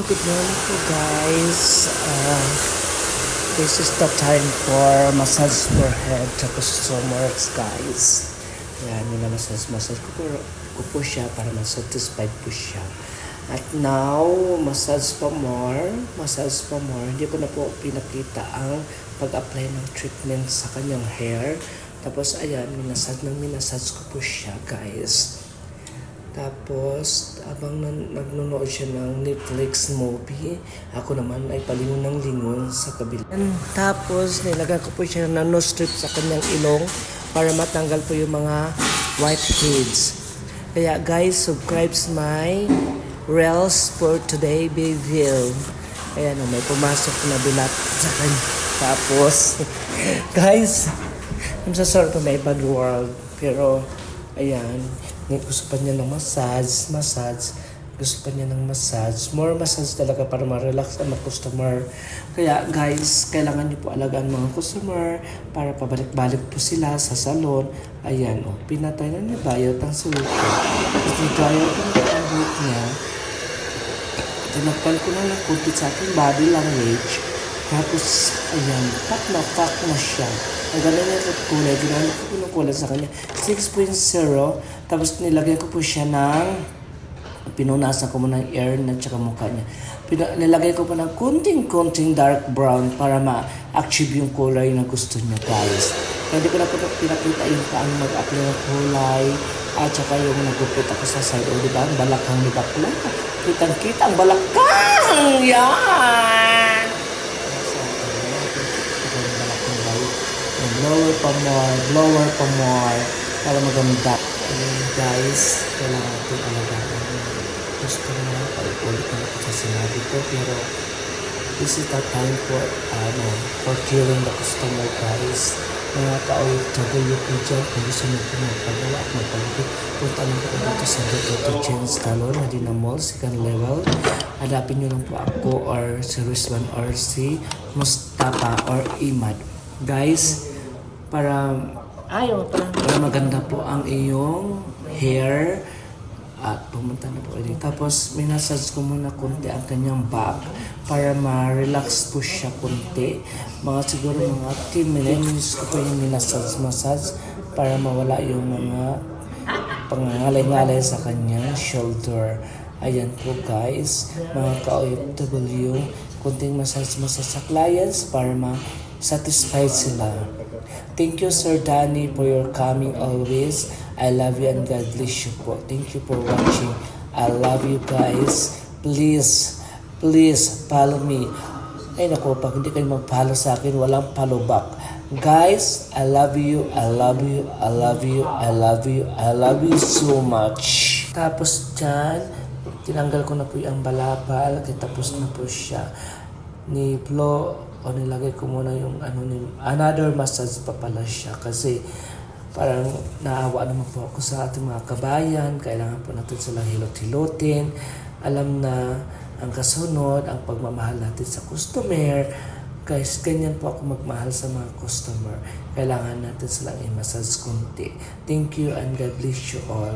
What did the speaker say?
good morning po guys. This is the time for massage for head tapos sumers guys. Yan, massage ko po siya para ma-satisfied po siya. At now, massage pa more. Hindi ko na po pinakita ang pag-apply ng treatment sa kanyang hair. Tapos ayan, minasage ko po siya guys. Tapos, abang nagnunood siya ng Netflix movie, ako naman ay palingon ng lingon sa kabila. Tapos, nilagay ko po siya ng nose strip sa kanyang ilong para matanggal po yung mga whiteheads. Kaya guys, subscribe my Reels for today review. Ayan, may pumasok na bilat sa kanya. Tapos, guys, I'm so sorry to my bad world. Pero, ayan, gusto pa niya ng massage. Gusto pa niya ng massage. More massage talaga para ma-relax ang mga customer. Kaya guys, kailangan niyo po alagaan mga customer para pabalik-balik po sila sa salon. Ayan, pinatay na niya bayot ang solution. Kasi dryer ko na ang buhok niya. Tinakpan ko na kunti sa aking body language. Tapos, ayan, pack na siya. Ang ganda niya at kulay. Ginamit ko po ng kulay sa kanya. 6.0. Tapos nilagay ko po siya ng pinunasan ko muna ng air na tsaka mukha niya. Nilagay ko po ng kunting dark brown para ma-achieve yung kulay na gusto niya guys. Kaya hindi ko na po pinakita yung paano mag-apply ng kulay at tsaka yung nagupit ako sa side. O diba? Ang balakang ni bakla. Kitang-kita ang balakang! Yan! Blower pa more para maganda. Guys, kailangan natin alagaan. Gusto na, paulit na ako sa sinabi ko, pero this is the time for caring the customer guys. Mga ka-OFW po dyan, kung gusto nyo po magpagawa at magpagupit, punta lang po dito sa Dito Jen's Salon, Medina Mall, second level. Hanapin nyo lang po ako or si Rizwan or si Mustafa or Imad. Guys, para maganda po ang iyong hair at pumunta na po ulit. Tapos minasage ko muna konti ang kanyang back para ma-relax po siya konti. Siguro mga 10 minutes ko po yung minasage para mawala yung mga pangangalay-ngalay sa kanyang shoulder. Ayan po guys, mga ka-OFW, konting massage sa clients para satisfied sila. Thank you Sir Danny for your coming always. I love you and God bless you po. Thank you for watching. I love you guys. Please follow me. Ay naku, pag hindi kayo mag-follow sa akin, walang follow back. Guys, I love you so much. Tapos dyan, tinanggal ko na po yung balabal. Tapos na po siya. Ni Flo, nilagay ko muna yung another massage pa pala siya kasi parang naawa naman po ako sa ating mga kabayan. Kailangan po natin silang hilot-hilotin. Alam na ang kasunod, ang pagmamahal natin sa customer. Guys, ganyan po ako magmahal sa mga customer. Kailangan natin silang i-massage kunti. Thank you and God bless you all.